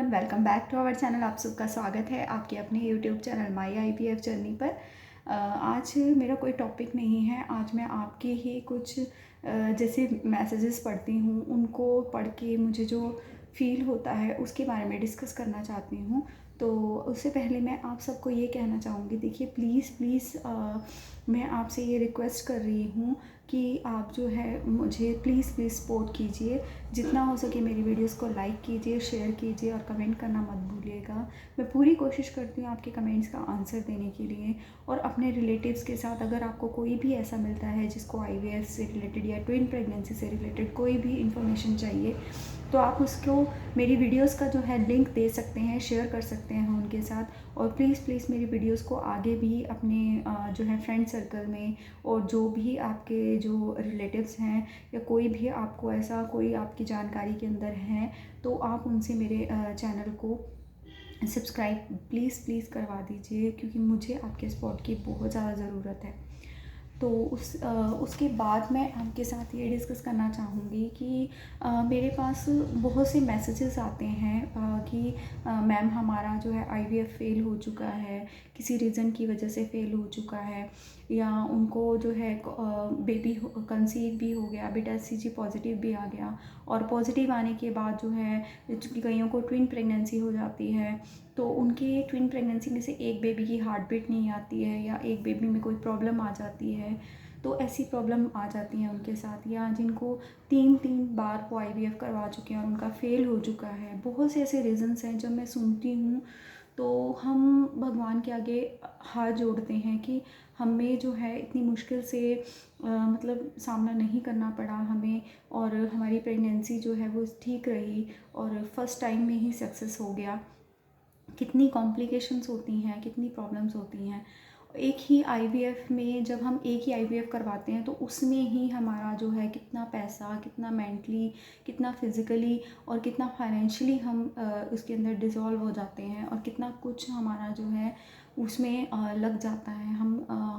Everyone, welcome back to our channel. आप सबका स्वागत है आपके अपने YouTube channel my IVF journey पर। आज मेरा कोई टॉपिक नहीं है। आज मैं आपके ही कुछ जैसे मैसेजेस पढ़ती हूँ, उनको पढ़ के मुझे जो फील होता है उसके बारे में डिस्कस करना चाहती हूँ। तो उससे पहले मैं आप सबको ये कहना चाहूँगी, देखिए प्लीज़ मैं आपसे ये रिक्वेस्ट कर रही हूँ कि आप जो है मुझे प्लीज़ सपोर्ट कीजिए। जितना हो सके मेरी वीडियोस को लाइक कीजिए, शेयर कीजिए और कमेंट करना मत भूलिएगा। मैं पूरी कोशिश करती हूँ आपके कमेंट्स का आंसर देने के लिए। और अपने रिलेटिव्स के साथ अगर आपको कोई भी ऐसा मिलता है जिसको आईवीएफ से रिलेटेड या ट्विन प्रेगनेंसी से रिलेटेड कोई भी इंफॉर्मेशन चाहिए, तो आप उसको मेरी वीडियोस का जो है लिंक दे सकते हैं, शेयर कर सकते हैं उनके साथ। और प्लीज़ मेरी वीडियोस को आगे भी अपने जो है फ्रेंड सर्कल में, और जो भी आपके जो रिलेटिव्स हैं या कोई भी आपको ऐसा कोई आपकी जानकारी के अंदर हैं, तो आप उनसे मेरे चैनल को सब्सक्राइब प्लीज़ करवा दीजिए, क्योंकि मुझे आपके सपोर्ट की बहुत ज़्यादा ज़रूरत है। तो उसके बाद मैं आपके साथ ये डिस्कस करना चाहूँगी कि मेरे पास बहुत से मैसेजेस आते हैं कि मैम हमारा जो है आईवीएफ फेल हो चुका है, किसी रीज़न की वजह से फेल हो चुका है, या उनको जो है बेबी कंसीव भी हो गया, बेटा सीजी पॉजिटिव भी आ गया, और पॉजिटिव आने के बाद जो है कईयों को ट्विन प्रेगनेंसी हो जाती है। तो उनके ट्विन प्रेगनेंसी में से एक बेबी की हार्ट बीट नहीं आती है, या एक बेबी में कोई प्रॉब्लम आ जाती है। तो ऐसी प्रॉब्लम आ जाती हैं उनके साथ, या जिनको तीन बार वो आईवीएफ करवा चुके हैं और उनका फेल हो चुका है। बहुत से ऐसे रीज़न्स हैं जब मैं सुनती हूँ तो हम भगवान के आगे हाथ जोड़ते हैं कि हमें जो है इतनी मुश्किल से मतलब सामना नहीं करना पड़ा हमें, और हमारी प्रेगनेंसी जो है वो ठीक रही और फर्स्ट टाइम में ही सक्सेस हो गया। कितनी कॉम्प्लिकेशंस होती हैं, कितनी प्रॉब्लम्स होती हैं। एक ही आईवीएफ में जब हम एक ही आईवीएफ करवाते हैं तो उसमें ही हमारा जो है कितना पैसा, कितना मेंटली, कितना फिज़िकली और कितना फाइनेंशियली हम उसके अंदर डिज़ोल्व हो जाते हैं, और कितना कुछ हमारा जो है उसमें लग जाता है।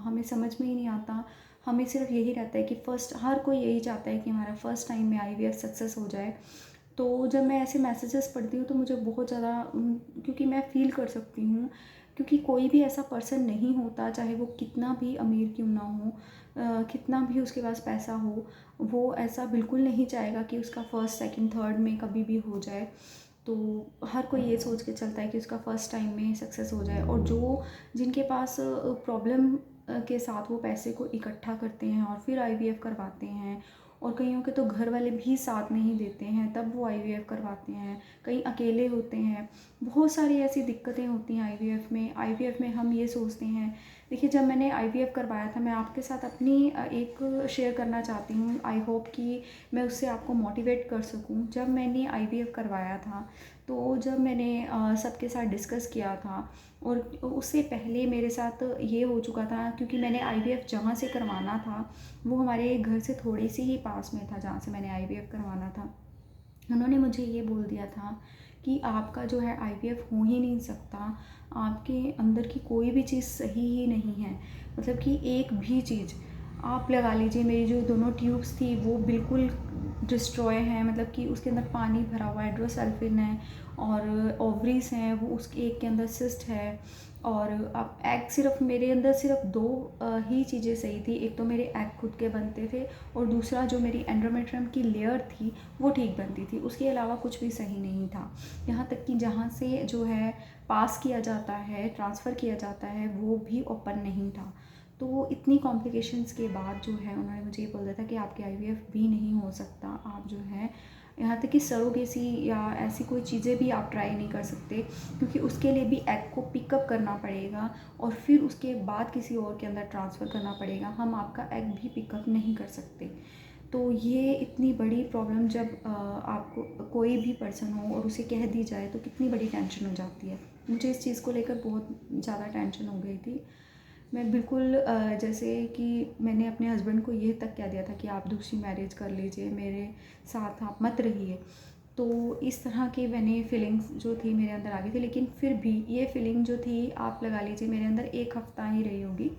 हमें समझ में ही नहीं आता। हमें सिर्फ यही रहता है कि हर कोई यही चाहता है कि हमारा फ़र्स्ट टाइम में आईवीएफ सक्सेस हो जाए। तो जब मैं ऐसे मैसेजेस पढ़ती हूँ तो मुझे बहुत ज़्यादा क्योंकि मैं फ़ील कर सकती हूँ, क्योंकि कोई भी ऐसा पर्सन नहीं होता, चाहे वो कितना भी अमीर क्यों ना हो, कितना भी उसके पास पैसा हो, वो ऐसा बिल्कुल नहीं चाहेगा कि उसका फर्स्ट सेकंड थर्ड में कभी भी हो जाए। तो हर कोई ये सोच के चलता है कि उसका फ़र्स्ट टाइम में सक्सेस हो जाए। और जिनके पास प्रॉब्लम के साथ वो पैसे को इकट्ठा करते हैं और फिर आईवीएफ करवाते हैं, और कईयों के तो घर वाले भी साथ नहीं देते हैं तब वो आईवीएफ करवाते हैं, कई अकेले होते हैं। बहुत सारी ऐसी दिक्कतें होती हैं आईवीएफ में हम ये सोचते हैं। देखिए, जब मैंने आईवीएफ करवाया था, मैं आपके साथ अपनी एक शेयर करना चाहती हूँ। आई होप कि मैं उससे आपको मोटिवेट कर सकूँ। जब मैंने आईवीएफ करवाया था, तो जब मैंने सबके साथ डिस्कस किया था, और उससे पहले मेरे साथ ये हो चुका था, क्योंकि मैंने आईवीएफ जहाँ से करवाना था वो हमारे घर से थोड़ी सी ही पास में था जहाँ से मैंने आईवीएफ करवाना था। उन्होंने मुझे ये बोल दिया था कि आपका जो है आईवीएफ हो ही नहीं सकता, आपके अंदर की कोई भी चीज़ सही ही नहीं है। मतलब कि एक भी चीज़ आप लगा लीजिए, मेरी जो दोनों ट्यूब्स थी वो बिल्कुल डिस्ट्रॉय हैं, मतलब कि उसके अंदर पानी भरा हुआ है, हाइड्रोसल्फिन है, और ओवरीज हैं, वो उसके एक के अंदर सिस्ट है। और अब एग सिर्फ मेरे अंदर सिर्फ दो ही चीज़ें सही थी। एक तो मेरे एग खुद के बनते थे, और दूसरा जो मेरी एंड्रोमेट्रियम की लेयर थी वो ठीक बनती थी। उसके अलावा कुछ भी सही नहीं था। यहाँ तक कि जहाँ से जो है पास किया जाता है, ट्रांसफ़र किया जाता है, वो भी ओपन नहीं था। तो इतनी कॉम्प्लिकेशंस के बाद जो है उन्होंने मुझे ये बोल दिया था कि आपके आईवीएफ भी नहीं हो सकता। आप जो है यहाँ तक कि सरोगेसी या ऐसी कोई चीज़ें भी आप ट्राई नहीं कर सकते, क्योंकि उसके लिए भी एग को पिकअप करना पड़ेगा और फिर उसके बाद किसी और के अंदर ट्रांसफ़र करना पड़ेगा। हम आपका एग भी पिकअप नहीं कर सकते। तो ये इतनी बड़ी प्रॉब्लम जब आपको कोई भी पर्सन हो और उसे कह दी जाए तो कितनी बड़ी टेंशन हो जाती है। मुझे इस चीज़ को लेकर बहुत ज़्यादा टेंशन हो गई थी। मैं बिल्कुल जैसे कि मैंने अपने हस्बैंड को ये तक कह दिया था कि आप दूसरी मैरिज कर लीजिए, मेरे साथ आप मत रहिए। तो इस तरह की मैंने फीलिंग्स जो थी मेरे अंदर आ गई थी। लेकिन फिर भी ये फीलिंग जो थी, आप लगा लीजिए मेरे अंदर एक हफ़्ता ही रही होगी,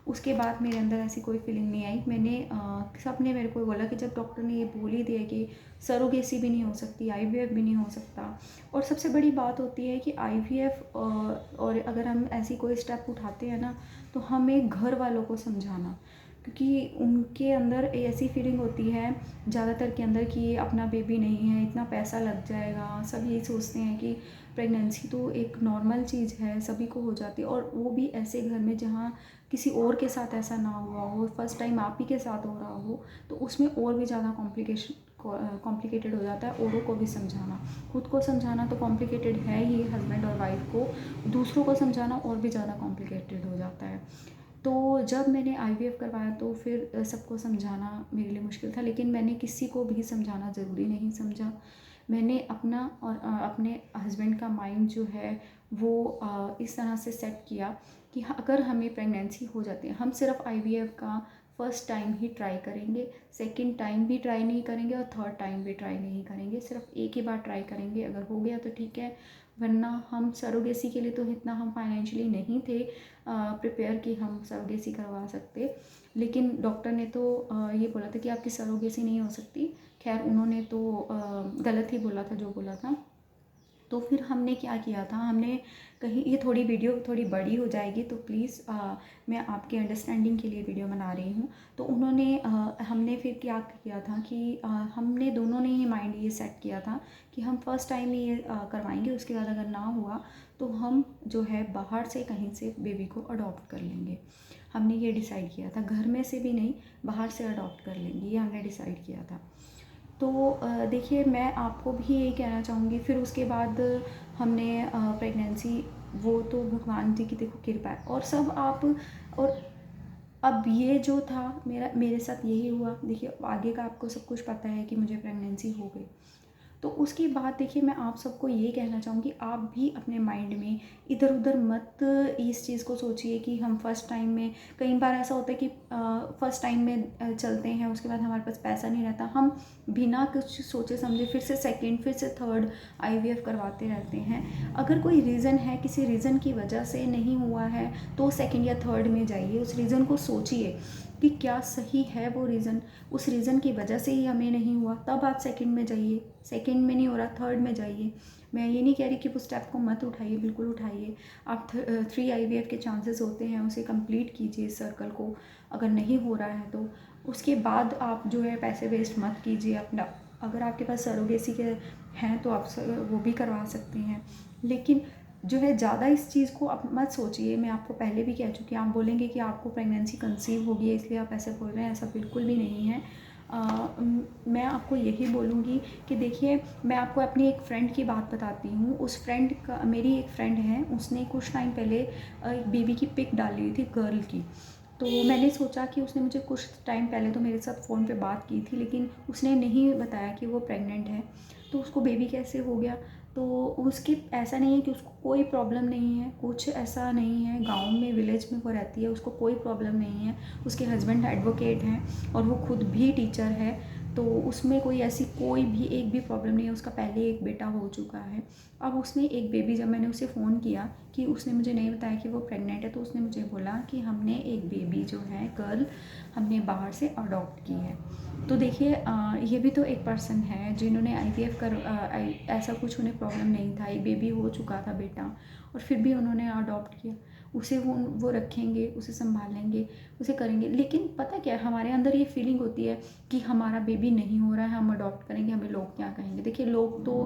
उसके बाद मेरे अंदर ऐसी कोई फीलिंग नहीं आई। सब ने मेरे को बोला कि जब डॉक्टर ने ये बोल ही दिया कि सरोगेसी भी नहीं हो सकती, आईवीएफ भी नहीं हो सकता। और सबसे बड़ी बात होती है कि आईवीएफ और अगर हम ऐसी कोई स्टेप उठाते हैं ना, तो हमें घर वालों को समझाना, क्योंकि उनके अंदर ऐसी फीलिंग होती है ज़्यादातर के अंदर कि ये अपना बेबी नहीं है, इतना पैसा लग जाएगा। सब यही सोचते हैं कि प्रेगनेंसी तो एक नॉर्मल चीज़ है, सभी को हो जाती है, और वो भी ऐसे घर में जहाँ किसी और के साथ ऐसा ना हुआ हो, फर्स्ट टाइम आप ही के साथ हो रहा हो, तो उसमें और भी ज़्यादा कॉम्प्लिकेटेड हो जाता है। औरों को भी समझाना, खुद को समझाना तो कॉम्प्लिकेटेड है ही, हस्बैंड और वाइफ को, दूसरों को समझाना और भी ज़्यादा कॉम्प्लिकेटेड हो जाता है। तो जब मैंने आईवीएफ करवाया तो फिर सबको समझाना मेरे लिए मुश्किल था, लेकिन मैंने किसी को भी समझाना ज़रूरी नहीं समझा। मैंने अपना और अपने हस्बैंड का माइंड जो है वो इस तरह से सेट किया कि अगर हमें प्रेगनेंसी हो जाती है, हम सिर्फ आईवीएफ का फर्स्ट टाइम ही ट्राई करेंगे, सेकंड टाइम भी ट्राई नहीं करेंगे और थर्ड टाइम भी ट्राई नहीं करेंगे, सिर्फ एक ही बार ट्राई करेंगे। अगर हो गया तो ठीक है, वरना हम सरोगेसी के लिए तो इतना हम फाइनेंशियली नहीं थे प्रिपेयर कि हम सरोगेसी करवा सकते। लेकिन डॉक्टर ने तो ये बोला था कि आपकी सरोगेसी नहीं हो सकती। खैर उन्होंने तो गलत ही बोला था जो बोला था। तो फिर हमने क्या किया था, हमने कहीं, ये थोड़ी वीडियो थोड़ी बड़ी हो जाएगी तो प्लीज़ मैं आपके अंडरस्टैंडिंग के लिए वीडियो बना रही हूँ। तो हमने फिर क्या किया था कि हमने दोनों ने ही माइंड ये सेट किया था कि हम फर्स्ट टाइम ही ये करवाएंगे, उसके बाद अगर ना हुआ तो हम जो है बाहर से कहीं से बेबी को अडॉप्ट कर लेंगे। हमने ये डिसाइड किया था, घर में से भी नहीं, बाहर से अडॉप्ट कर लेंगे, ये हमने डिसाइड किया था। तो देखिए, मैं आपको भी यही कहना चाहूँगी। फिर उसके बाद हमने प्रेगनेंसी, वो तो भगवान जी की देखो कृपा है और सब आप, और अब ये जो था मेरे साथ यही हुआ। देखिए आगे का आपको सब कुछ पता है कि मुझे प्रेगनेंसी हो गई। तो उसके बाद देखिए, मैं आप सबको ये कहना चाहूँगी, आप भी अपने माइंड में इधर उधर मत इस चीज़ को सोचिए कि हम फर्स्ट टाइम में, कई बार ऐसा होता है कि फर्स्ट टाइम में चलते हैं, उसके बाद हमारे पास पैसा नहीं रहता, हम बिना कुछ सोचे समझे फिर से सेकंड, फिर से थर्ड आईवीएफ करवाते रहते हैं। अगर कोई रीज़न है, किसी रीज़न की वजह से नहीं हुआ है, तो सेकंड या थर्ड में जाइए, उस रीज़न को सोचिए कि क्या सही है वो रीज़न, उस रीज़न की वजह से ही हमें नहीं हुआ, तब आप सेकंड में जाइए। सेकंड में नहीं हो रहा, थर्ड में जाइए। मैं ये नहीं कह रही कि वो स्टेप को मत उठाइए, बिल्कुल उठाइए। आप 3 आईवीएफ के चांसेस होते हैं, उसे कंप्लीट कीजिए इस सर्कल को। अगर नहीं हो रहा है तो उसके बाद आप जो है पैसे वेस्ट मत कीजिए अपना। अगर आपके पास सरोगेसी के हैं तो आप वो भी करवा सकते हैं, लेकिन जो है ज़्यादा इस चीज़ को आप मत सोचिए। मैं आपको पहले भी कह चुकी हूँ, आप बोलेंगे कि आपको प्रेगनेंसी कंसीव होगी है इसलिए आप ऐसे बोल रहे हैं, ऐसा बिल्कुल भी नहीं है। मैं आपको यही बोलूँगी कि देखिए, मैं आपको अपनी एक फ्रेंड की बात बताती हूँ। उस फ्रेंड का, मेरी एक फ्रेंड है, उसने कुछ टाइम पहले एक बेबी की पिक डाली हुई थी गर्ल की। तो मैंने सोचा कि उसने मुझे कुछ टाइम पहले तो मेरे साथ फ़ोन पे बात की थी, लेकिन उसने नहीं बताया कि वो प्रेग्नेंट है। तो उसको बेबी कैसे हो गया, तो उसकी ऐसा नहीं है कि उसको कोई प्रॉब्लम नहीं है, कुछ ऐसा नहीं है। गांव में, विलेज में वो रहती है, उसको कोई प्रॉब्लम नहीं है। उसके हस्बैंड एडवोकेट हैं और वो खुद भी टीचर है, तो उसमें कोई ऐसी कोई भी एक भी प्रॉब्लम नहीं है। उसका पहले एक बेटा हो चुका है। अब उसने एक बेबी, जब मैंने उसे फ़ोन किया कि उसने मुझे नहीं बताया कि वो प्रेग्नेंट है, तो उसने मुझे बोला कि हमने एक बेबी जो है गर्ल, हमने बाहर से अडॉप्ट की है। तो देखिए, ये भी तो एक पर्सन है जिन्होंने आईवीएफ कर ऐसा कुछ उन्हें प्रॉब्लम नहीं था, एक बेबी हो चुका था बेटा, और फिर भी उन्होंने अडॉप्ट किया। उसे वो रखेंगे, उसे संभालेंगे, उसे करेंगे। लेकिन पता क्या है, हमारे अंदर ये फीलिंग होती है कि हमारा बेबी नहीं हो रहा है, हम अडॉप्ट करेंगे, हमें लोग क्या कहेंगे। देखिए लोग तो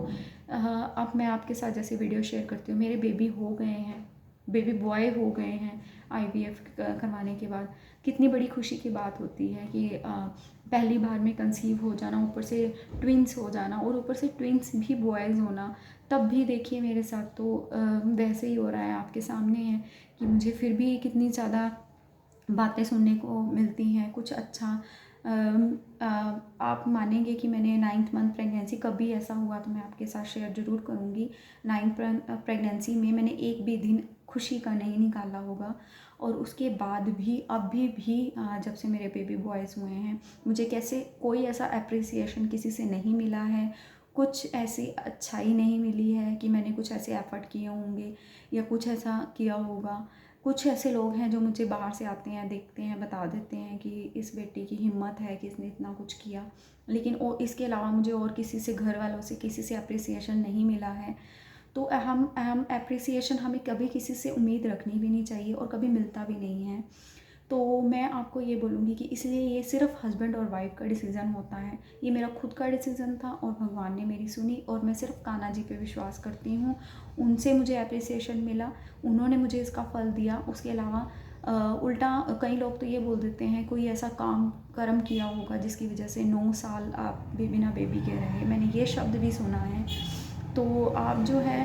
अब मैं आपके साथ जैसे वीडियो शेयर करती हूँ, मेरे बेबी हो गए हैं, बेबी बॉय हो गए हैं आईवीएफ करवाने के बाद। कितनी बड़ी खुशी की बात होती है कि पहली बार में कंसीव हो जाना, ऊपर से ट्विंस हो जाना, और ऊपर से ट्विंस भी बॉयज़ होना। तब भी देखिए मेरे साथ तो वैसे ही हो रहा है, आपके सामने है कि मुझे फिर भी कितनी ज़्यादा बातें सुनने को मिलती हैं। कुछ अच्छा आप मानेंगे कि मैंने 9th मंथ प्रेगनेंसी, कभी ऐसा हुआ तो मैं आपके साथ शेयर ज़रूर करूँगी। 9th प्रेगनेंसी में मैंने एक भी दिन खुशी का नहीं निकाला होगा। और उसके बाद भी, अभी भी जब से मेरे बेबी बॉयज़ हुए हैं, मुझे कैसे कोई ऐसा अप्रिसिएशन किसी से नहीं मिला है, कुछ ऐसी अच्छाई नहीं मिली है कि मैंने कुछ ऐसे एफ़र्ट किए होंगे या कुछ ऐसा किया होगा। कुछ ऐसे लोग हैं जो मुझे बाहर से आते हैं, देखते हैं, बता देते हैं कि इस बेटी की हिम्मत है कि इसने इतना कुछ किया, लेकिन और इसके अलावा मुझे और किसी से, घर वालों से किसी से अप्रिसिएशन नहीं मिला है। तो अहम अहम एप्रिसिएशन हमें कभी किसी से उम्मीद रखनी भी नहीं चाहिए और कभी मिलता भी नहीं है। तो मैं आपको ये बोलूँगी कि इसलिए ये सिर्फ हस्बैंड और वाइफ का डिसीज़न होता है। ये मेरा खुद का डिसीज़न था और भगवान ने मेरी सुनी, और मैं सिर्फ कान्हा जी पे विश्वास करती हूँ। उनसे मुझे एप्रिसिएशन मिला, उन्होंने मुझे इसका फल दिया। उसके अलावा उल्टा कई लोग तो ये बोल देते हैं कोई ऐसा काम कर्म किया होगा जिसकी वजह से 9 साल आप भी बिना बेबी के रहे। मैंने ये शब्द भी सुना है। तो आप जो है,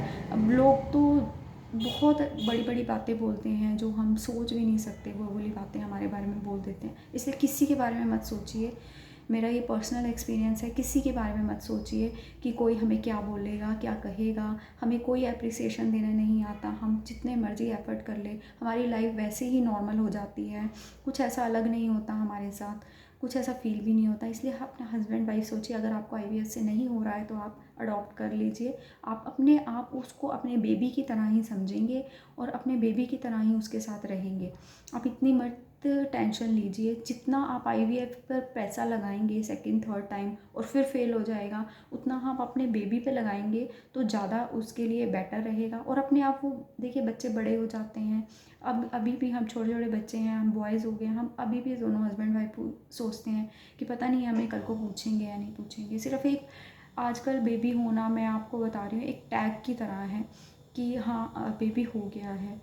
लोग तो बहुत बड़ी बड़ी बातें बोलते हैं जो हम सोच भी नहीं सकते, वो वाली बातें हमारे बारे में बोल देते हैं। इसलिए किसी के बारे में मत सोचिए, मेरा ये पर्सनल एक्सपीरियंस है, किसी के बारे में मत सोचिए कि कोई हमें क्या बोलेगा, क्या कहेगा। हमें कोई अप्रिसिएशन देना नहीं आता, हम जितने मर्जी एफर्ट कर ले हमारी लाइफ वैसे ही नॉर्मल हो जाती है। कुछ ऐसा अलग नहीं होता हमारे साथ, कुछ ऐसा फील भी नहीं होता। इसलिए अपना हस्बैंड वाइफ सोचिए, अगर आपको आईवीएफ से नहीं हो रहा है तो आप अडॉप्ट कर लीजिए। आप अपने आप उसको अपने बेबी की तरह ही समझेंगे और अपने बेबी की तरह ही उसके साथ रहेंगे। आप इतनी मत टेंशन लीजिए। जितना आप आईवीएफ पर पैसा लगाएंगे सेकंड थर्ड टाइम और फिर फेल हो जाएगा, उतना आप अपने बेबी पे लगाएंगे तो ज़्यादा उसके लिए बेटर रहेगा। और अपने आप वो देखिए, बच्चे बड़े हो जाते हैं। अब अभी भी हम छोटे छोटे बच्चे हैं, हम बॉयज़ हो गए, हम अभी भी दोनों हस्बैंड वाइफ सोचते हैं कि पता नहीं हमें कल को पूछेंगे या नहीं पूछेंगे। सिर्फ एक आजकल बेबी होना, मैं आपको बता रही हूँ, एक टैग की तरह है कि हाँ बेबी हो गया है,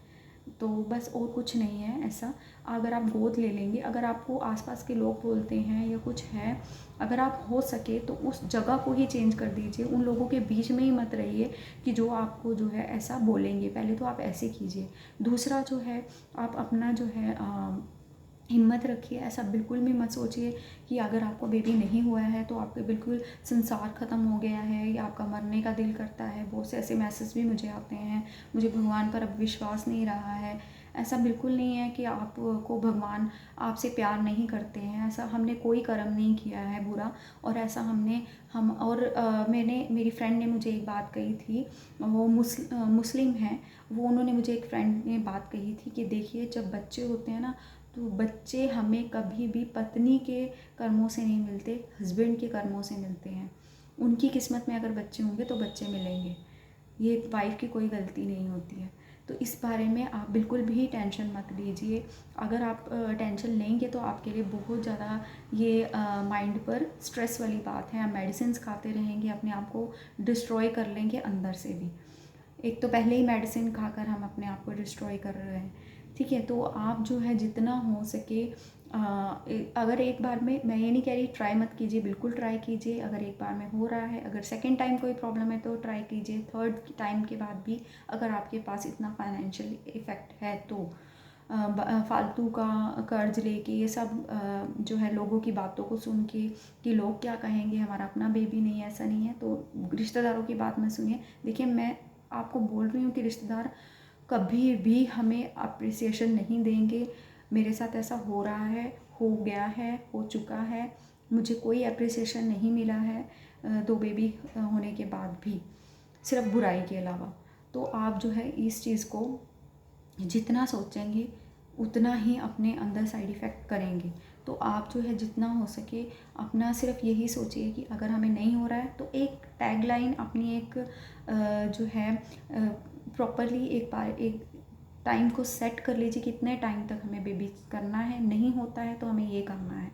तो बस, और कुछ नहीं है ऐसा। अगर आप गोद ले लेंगे, अगर आपको आसपास के लोग बोलते हैं या कुछ है, अगर आप हो सके तो उस जगह को ही चेंज कर दीजिए। उन लोगों के बीच में ही मत रहिए कि जो आपको जो है ऐसा बोलेंगे। पहले तो आप ऐसे कीजिए। दूसरा जो है, आप अपना जो है हिम्मत रखिए। ऐसा बिल्कुल भी मत सोचिए कि अगर आपको बेबी नहीं हुआ है तो आपके बिल्कुल संसार ख़त्म हो गया है या आपका मरने का दिल करता है। बहुत से ऐसे मैसेज भी मुझे आते हैं, मुझे भगवान पर अब विश्वास नहीं रहा है। ऐसा बिल्कुल नहीं है कि आपको भगवान आपसे प्यार नहीं करते हैं। ऐसा हमने कोई कर्म नहीं किया है बुरा, और ऐसा मेरी फ्रेंड ने मुझे एक बात कही थी, वो मुस्लिम हैं। वो उन्होंने मुझे, एक फ्रेंड ने बात कही थी कि देखिए, जब बच्चे होते हैं ना, तो बच्चे हमें कभी भी पत्नी के कर्मों से नहीं मिलते, हस्बैंड के कर्मों से मिलते हैं। उनकी किस्मत में अगर बच्चे होंगे तो बच्चे मिलेंगे, ये वाइफ की कोई गलती नहीं होती है। तो इस बारे में आप बिल्कुल भी टेंशन मत लीजिए। अगर आप टेंशन लेंगे तो आपके लिए बहुत ज़्यादा ये माइंड पर स्ट्रेस वाली बात है। आप मेडिसिन खाते रहेंगे, अपने आप को डिस्ट्रॉय कर लेंगे अंदर से भी। एक तो पहले ही मेडिसिन खाकर हम अपने आप को डिस्ट्रॉय कर रहे हैं, ठीक है। तो आप जो है जितना हो सके, अगर एक बार में, मैं ये नहीं कह रही ट्राई मत कीजिए, बिल्कुल ट्राई कीजिए। अगर एक बार में हो रहा है, अगर सेकंड टाइम कोई प्रॉब्लम है तो ट्राई कीजिए। थर्ड टाइम के बाद भी अगर आपके पास इतना फाइनेंशियल इफ़ेक्ट है तो फालतू का कर्ज लेके, ये सब जो है लोगों की बातों को सुन के कि लोग क्या कहेंगे, हमारा अपना बेबी नहीं है, ऐसा नहीं है, तो रिश्तेदारों की बात मत सुनिए। देखिए, मैं आपको बोल रही हूँ कि रिश्तेदार कभी भी हमें अप्रिसिएशन नहीं देंगे। मेरे साथ ऐसा हो रहा है, हो गया है, हो चुका है। मुझे कोई अप्रिसिएशन नहीं मिला है 2 बेबी होने के बाद भी, सिर्फ बुराई के अलावा। तो आप जो है इस चीज़ को जितना सोचेंगे उतना ही अपने अंदर साइड इफ़ेक्ट करेंगे। तो आप जो है जितना हो सके अपना सिर्फ यही सोचिए कि अगर हमें नहीं हो रहा है तो एक टैगलाइन अपनी, एक जो है प्रॉपरली एक टाइम को सेट कर लीजिए कि इतने टाइम तक हमें बेबी करना है। नहीं होता है तो हमें ये करना है।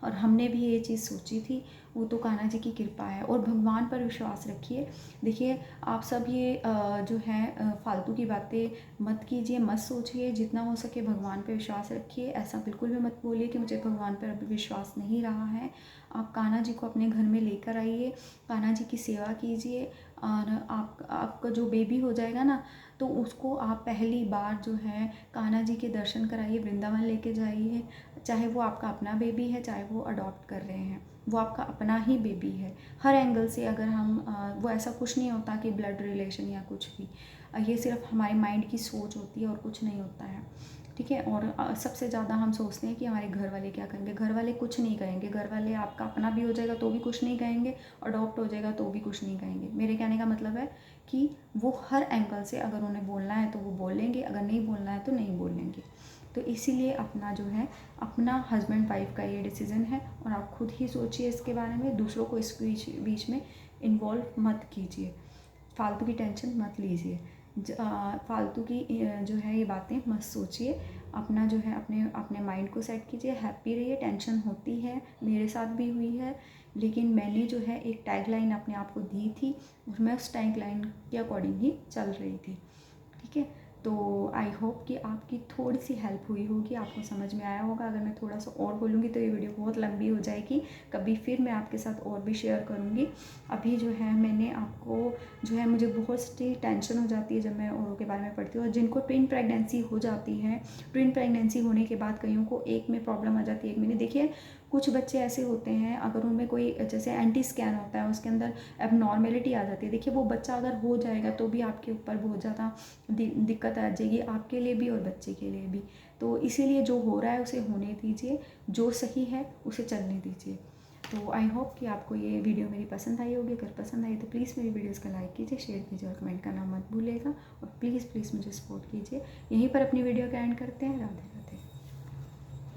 और हमने भी ये चीज़ सोची थी, वो तो कान्हा जी की कृपा है। और भगवान पर विश्वास रखिए। देखिए, आप सब ये जो है फालतू की बातें मत कीजिए, मत सोचिए। जितना हो सके भगवान पर विश्वास रखिए। ऐसा बिल्कुल भी मत बोलिए कि मुझे भगवान पर अभी विश्वास नहीं रहा है। आप कान्हा जी को अपने घर में लेकर आइए, कान्हा जी की सेवा कीजिए, और आपका जो बेबी हो जाएगा ना, तो उसको आप पहली बार जो है कान्हा जी के दर्शन कराइए, वृंदावन लेके जाइए। चाहे वो आपका अपना बेबी है, चाहे वो अडॉप्ट कर रहे हैं, वो आपका अपना ही बेबी है। हर एंगल से अगर हम वो ऐसा कुछ नहीं होता कि ब्लड रिलेशन या कुछ भी, ये सिर्फ हमारे माइंड की सोच होती है और कुछ नहीं होता है। ठीक है। और सबसे ज़्यादा हम सोचते हैं कि हमारे घर वाले क्या कहेंगे। घर वाले कुछ नहीं कहेंगे, घर वाले आपका अपना भी हो जाएगा तो भी कुछ नहीं कहेंगे, अडॉप्ट हो जाएगा तो भी कुछ नहीं कहेंगे। मेरे कहने का मतलब है कि वो हर एंगल से अगर उन्हें बोलना है तो वो बोलेंगे, अगर नहीं बोलना है तो नहीं बोलेंगे। तो इसीलिए अपना जो है, अपना हस्बैंड वाइफ का ये डिसीज़न है और आप खुद ही सोचिए इसके बारे में, दूसरों को इस बीच में इन्वॉल्व मत कीजिए, फालतू की टेंशन मत लीजिए, फालतू की जो है ये बातें मत सोचिए। अपना जो है अपने अपने माइंड को सेट कीजिए, हैप्पी रहिए। टेंशन होती है, मेरे साथ भी हुई है, लेकिन मैंने जो है एक टैगलाइन अपने आप को दी थी और मैं उस टैगलाइन के अकॉर्डिंग ही चल रही थी। ठीक है। तो आई होप कि आपकी थोड़ी सी हेल्प हुई होगी, आपको समझ में आया होगा। अगर मैं थोड़ा सा और बोलूँगी तो ये वीडियो बहुत लंबी हो जाएगी, कभी फिर मैं आपके साथ और भी शेयर करूँगी। अभी जो है मैंने आपको जो है, मुझे बहुत सी टेंशन हो जाती है जब मैं औरों के बारे में पढ़ती हूँ। और जिनको ट्विन प्रेगनेंसी हो जाती है, ट्विन प्रेगनेंसी होने के बाद कईयों को एक में प्रॉब्लम आ जाती है, एक में नहीं। देखिए कुछ बच्चे ऐसे होते हैं, अगर उनमें कोई जैसे एंटी स्कैन होता है उसके अंदर एबनॉर्मेलिटी आ जाती है, देखिए वो बच्चा अगर हो जाएगा तो भी आपके ऊपर बहुत ज़्यादा दिक्कत आ जाएगी, आपके लिए भी और बच्चे के लिए भी। तो इसीलिए जो हो रहा है उसे होने दीजिए, जो सही है उसे चलने दीजिए। तो आई होप कि आपको ये वीडियो मेरी पसंद आई होगी। अगर पसंद आई तो प्लीज़ मेरी वीडियोस को लाइक कीजिए, शेयर कीजिए और कमेंट करना मत भूलिएगा। और प्लीज़ मुझे सपोर्ट कीजिए। यहीं पर अपनी वीडियो का एंड करते हैं। राधे राधे।